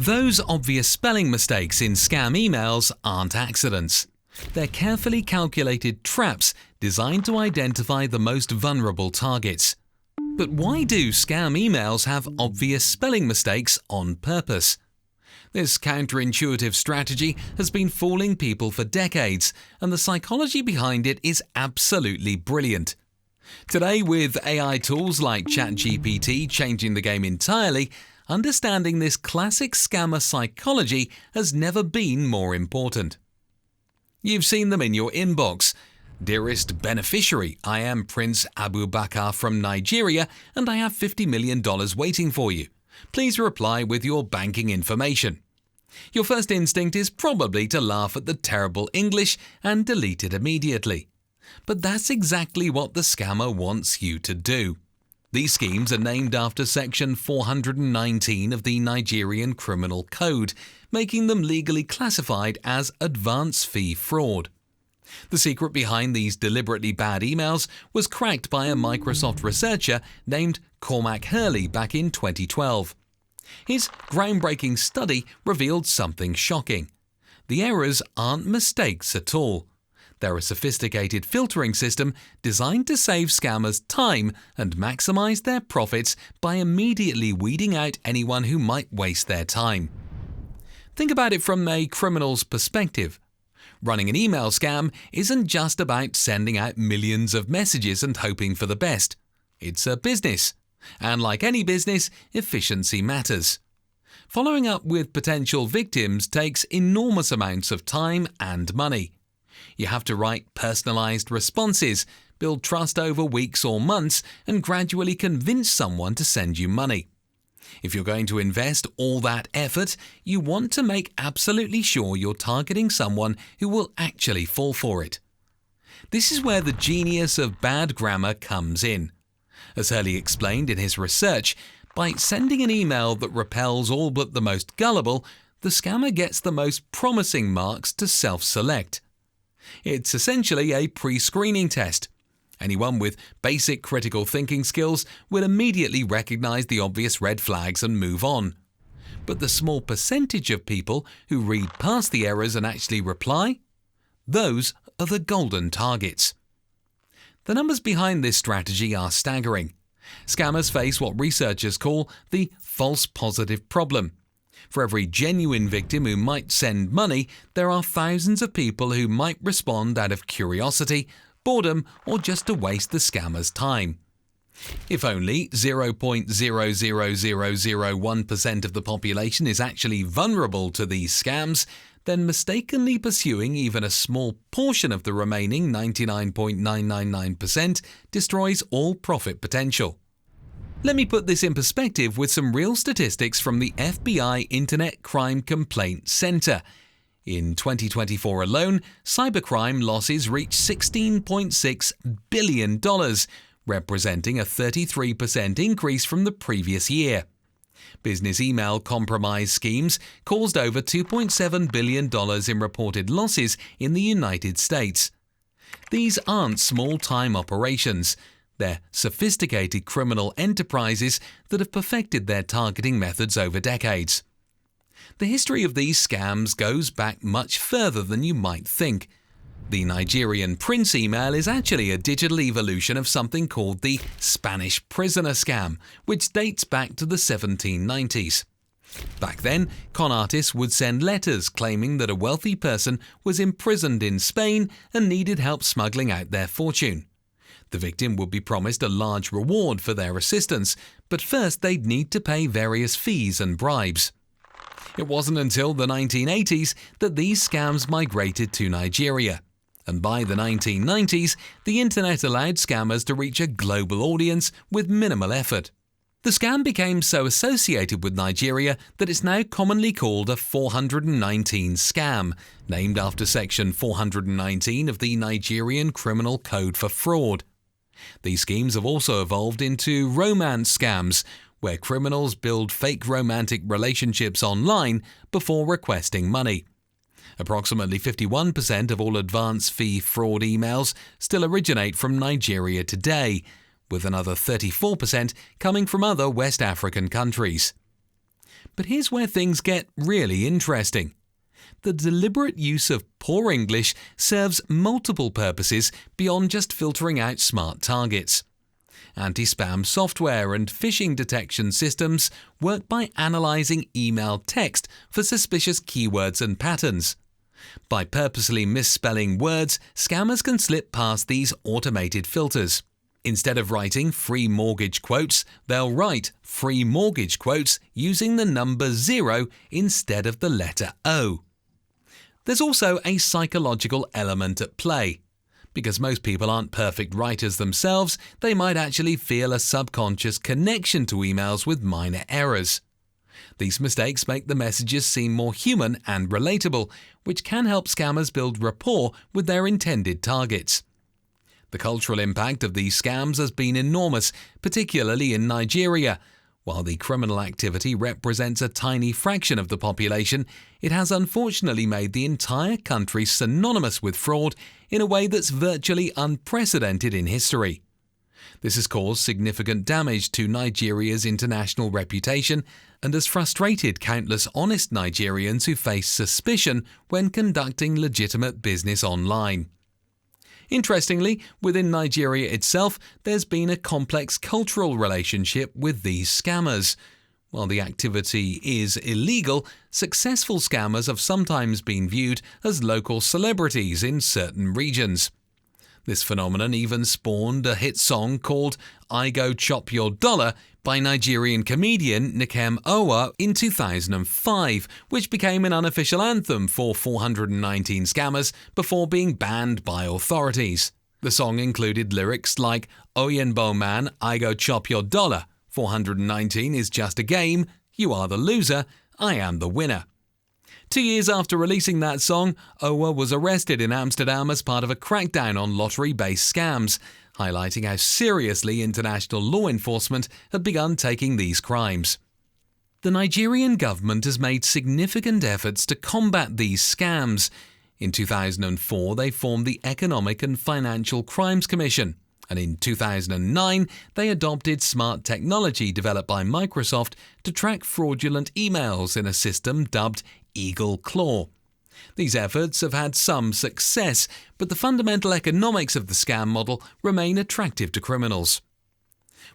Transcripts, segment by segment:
Those obvious spelling mistakes in scam emails aren't accidents. They're carefully calculated traps designed to identify the most vulnerable targets. But why do scam emails have obvious spelling mistakes on purpose? This counterintuitive strategy has been fooling people for decades, and the psychology behind it is absolutely brilliant. Today, with AI tools like ChatGPT changing the game entirely, understanding this classic scammer psychology has never been more important. You've seen them in your inbox. Dearest beneficiary, I am Prince Abu Bakr from Nigeria and I have $50 million waiting for you. Please reply with your banking information. Your first instinct is probably to laugh at the terrible English and delete it immediately. But that's exactly what the scammer wants you to do. These schemes are named after Section 419 of the Nigerian Criminal Code, making them legally classified as advance fee fraud. The secret behind these deliberately bad emails was cracked by a Microsoft researcher named Cormac Herley back in 2012. His groundbreaking study revealed something shocking. The errors aren't mistakes at all. They're a sophisticated filtering system designed to save scammers time and maximize their profits by immediately weeding out anyone who might waste their time. Think about it from a criminal's perspective. Running an email scam isn't just about sending out millions of messages and hoping for the best. It's a business. And like any business, efficiency matters. Following up with potential victims takes enormous amounts of time and money. You have to write personalized responses, build trust over weeks or months, and gradually convince someone to send you money. If you're going to invest all that effort, you want to make absolutely sure you're targeting someone who will actually fall for it. This is where the genius of bad grammar comes in. As Herley explained in his research, by sending an email that repels all but the most gullible, the scammer gets the most promising marks to self-select. It's essentially a pre-screening test. Anyone with basic critical thinking skills will immediately recognize the obvious red flags and move on. But the small percentage of people who read past the errors and actually reply, those are the golden targets. The numbers behind this strategy are staggering. Scammers face what researchers call the false positive problem. For every genuine victim who might send money, there are thousands of people who might respond out of curiosity, boredom, or just to waste the scammer's time. If only 0.00001% of the population is actually vulnerable to these scams, then mistakenly pursuing even a small portion of the remaining 99.999% destroys all profit potential. Let me put this in perspective with some real statistics from the FBI Internet Crime Complaint Center. In 2024 alone, cybercrime losses reached $16.6 billion, representing a 33% increase from the previous year. Business email compromise schemes caused over $2.7 billion in reported losses in the United States. These aren't small-time operations. They're sophisticated criminal enterprises that have perfected their targeting methods over decades. The history of these scams goes back much further than you might think. The Nigerian prince email is actually a digital evolution of something called the Spanish prisoner scam, which dates back to the 1790s. Back then, con artists would send letters claiming that a wealthy person was imprisoned in Spain and needed help smuggling out their fortune. The victim would be promised a large reward for their assistance, but first they'd need to pay various fees and bribes. It wasn't until the 1980s that these scams migrated to Nigeria. And by the 1990s, the internet allowed scammers to reach a global audience with minimal effort. The scam became so associated with Nigeria that it's now commonly called a 419 scam, named after Section 419 of the Nigerian Criminal Code for fraud. These schemes have also evolved into romance scams, where criminals build fake romantic relationships online before requesting money. Approximately 51% of all advance fee fraud emails still originate from Nigeria today, with another 34% coming from other West African countries. But here's where things get really interesting. The deliberate use of poor English serves multiple purposes beyond just filtering out smart targets. Anti-spam software and phishing detection systems work by analyzing email text for suspicious keywords and patterns. By purposely misspelling words, scammers can slip past these automated filters. Instead of writing free mortgage quotes, they'll write free mortgage quotes using the number 0 instead of the letter O. There's also a psychological element at play. Because most people aren't perfect writers themselves, they might actually feel a subconscious connection to emails with minor errors. These mistakes make the messages seem more human and relatable, which can help scammers build rapport with their intended targets. The cultural impact of these scams has been enormous, particularly in Nigeria. While the criminal activity represents a tiny fraction of the population, it has unfortunately made the entire country synonymous with fraud in a way that's virtually unprecedented in history. This has caused significant damage to Nigeria's international reputation and has frustrated countless honest Nigerians who face suspicion when conducting legitimate business online. Interestingly, within Nigeria itself, there's been a complex cultural relationship with these scammers. While the activity is illegal, successful scammers have sometimes been viewed as local celebrities in certain regions. This phenomenon even spawned a hit song called "I Go Chop Your Dollar" by Nigerian comedian Nkem Owa in 2005, which became an unofficial anthem for 419 scammers before being banned by authorities. The song included lyrics like "Oyenbo man, I go chop your dollar. 419 is just a game. You are the loser. I am the winner." 2 years after releasing that song, Owa was arrested in Amsterdam as part of a crackdown on lottery-based scams, highlighting how seriously international law enforcement had begun taking these crimes. The Nigerian government has made significant efforts to combat these scams. In 2004, they formed the Economic and Financial Crimes Commission, and in 2009, they adopted smart technology developed by Microsoft to track fraudulent emails in a system dubbed Eagle Claw. These efforts have had some success, but the fundamental economics of the scam model remain attractive to criminals.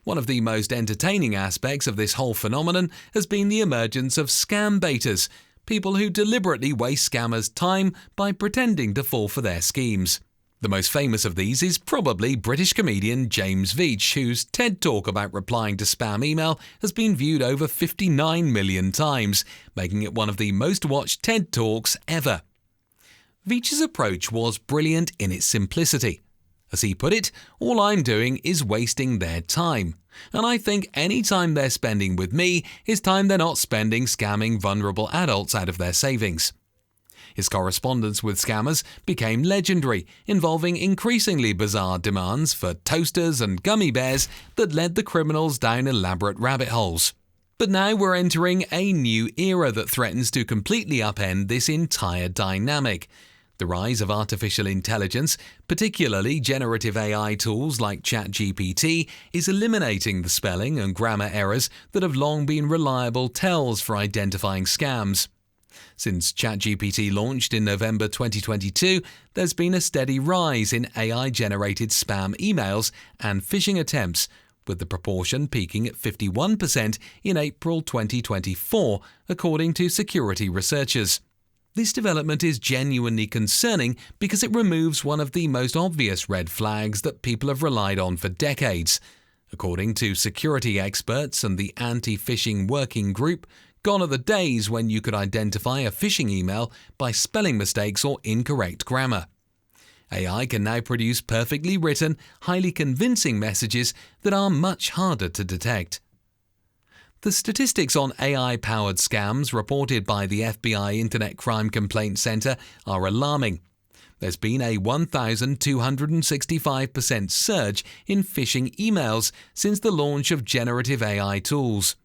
One of the most entertaining aspects of this whole phenomenon has been the emergence of scam baiters, people who deliberately waste scammers' time by pretending to fall for their schemes. The most famous of these is probably British comedian James Veitch, whose TED Talk about replying to spam email has been viewed over 59 million times, making it one of the most watched TED Talks ever. Veitch's approach was brilliant in its simplicity. As he put it, "All I'm doing is wasting their time. And I think any time they're spending with me is time they're not spending scamming vulnerable adults out of their savings." His correspondence with scammers became legendary, involving increasingly bizarre demands for toasters and gummy bears that led the criminals down elaborate rabbit holes. But now we're entering a new era that threatens to completely upend this entire dynamic. The rise of artificial intelligence, particularly generative AI tools like ChatGPT, is eliminating the spelling and grammar errors that have long been reliable tells for identifying scams. Since ChatGPT launched in November 2022, there's been a steady rise in AI-generated spam emails and phishing attempts, with the proportion peaking at 51% in April 2024, according to security researchers. This development is genuinely concerning because it removes one of the most obvious red flags that people have relied on for decades. According to security experts and the Anti-Phishing Working Group, gone are the days when you could identify a phishing email by spelling mistakes or incorrect grammar. AI can now produce perfectly written, highly convincing messages that are much harder to detect. The statistics on AI-powered scams reported by the FBI Internet Crime Complaint Center are alarming. There's been a 1,265% surge in phishing emails since the launch of generative AI tools.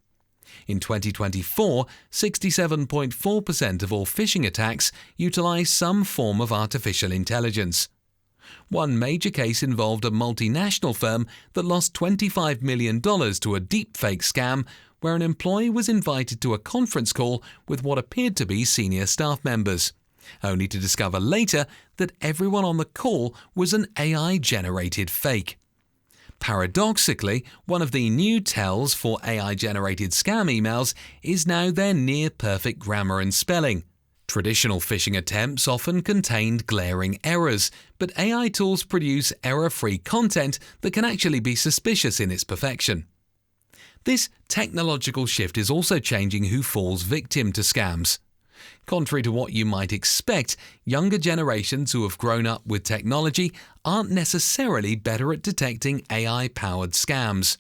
In 2024, 67.4% of all phishing attacks utilize some form of artificial intelligence. One major case involved a multinational firm that lost $25 million to a deepfake scam where an employee was invited to a conference call with what appeared to be senior staff members, only to discover later that everyone on the call was an AI-generated fake. Paradoxically, one of the new tells for AI-generated scam emails is now their near-perfect grammar and spelling. Traditional phishing attempts often contained glaring errors, but AI tools produce error-free content that can actually be suspicious in its perfection. This technological shift is also changing who falls victim to scams. Contrary to what you might expect, younger generations who have grown up with technology aren't necessarily better at detecting AI-powered scams.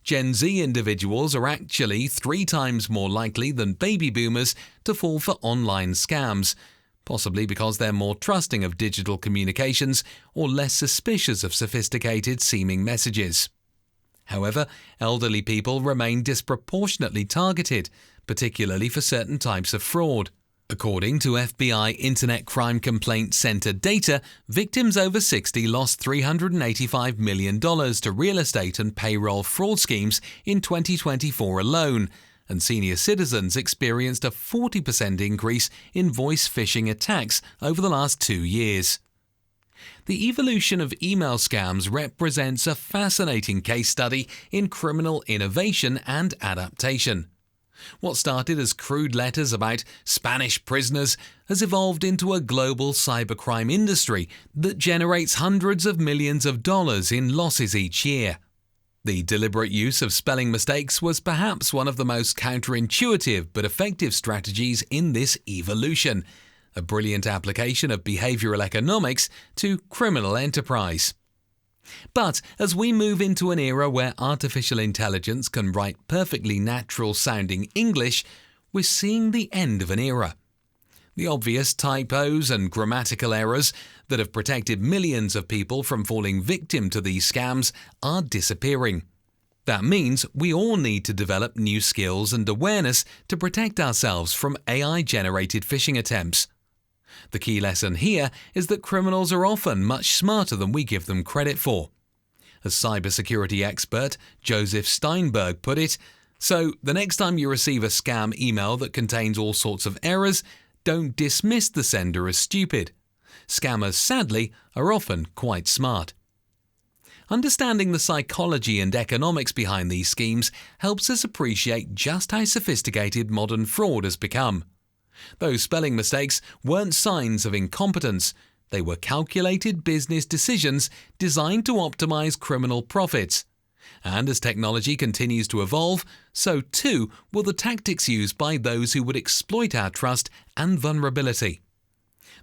Gen Z individuals are actually 3 times more likely than baby boomers to fall for online scams, possibly because they're more trusting of digital communications or less suspicious of sophisticated-seeming messages. However, elderly people remain disproportionately targeted, particularly for certain types of fraud. According to FBI Internet Crime Complaint Center data, victims over 60 lost $385 million to real estate and payroll fraud schemes in 2024 alone, and senior citizens experienced a 40% increase in voice phishing attacks over the last 2 years. The evolution of email scams represents a fascinating case study in criminal innovation and adaptation. What started as crude letters about Spanish prisoners has evolved into a global cybercrime industry that generates hundreds of millions of dollars in losses each year. The deliberate use of spelling mistakes was perhaps one of the most counterintuitive but effective strategies in this evolution, a brilliant application of behavioral economics to criminal enterprise. But as we move into an era where artificial intelligence can write perfectly natural-sounding English, we're seeing the end of an era. The obvious typos and grammatical errors that have protected millions of people from falling victim to these scams are disappearing. That means we all need to develop new skills and awareness to protect ourselves from AI-generated phishing attempts. The key lesson here is that criminals are often much smarter than we give them credit for. As cybersecurity expert Joseph Steinberg put it, so the next time you receive a scam email that contains all sorts of errors, don't dismiss the sender as stupid. Scammers, sadly, are often quite smart. Understanding the psychology and economics behind these schemes helps us appreciate just how sophisticated modern fraud has become. Those spelling mistakes weren't signs of incompetence. They were calculated business decisions designed to optimize criminal profits. And as technology continues to evolve, so too will the tactics used by those who would exploit our trust and vulnerability.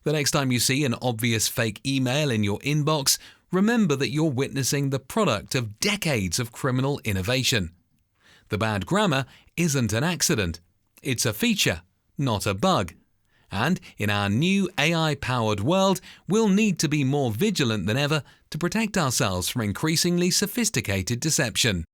The next time you see an obvious fake email in your inbox, remember that you're witnessing the product of decades of criminal innovation. The bad grammar isn't an accident. It's a feature, not a bug. And in our new AI-powered world, we'll need to be more vigilant than ever to protect ourselves from increasingly sophisticated deception.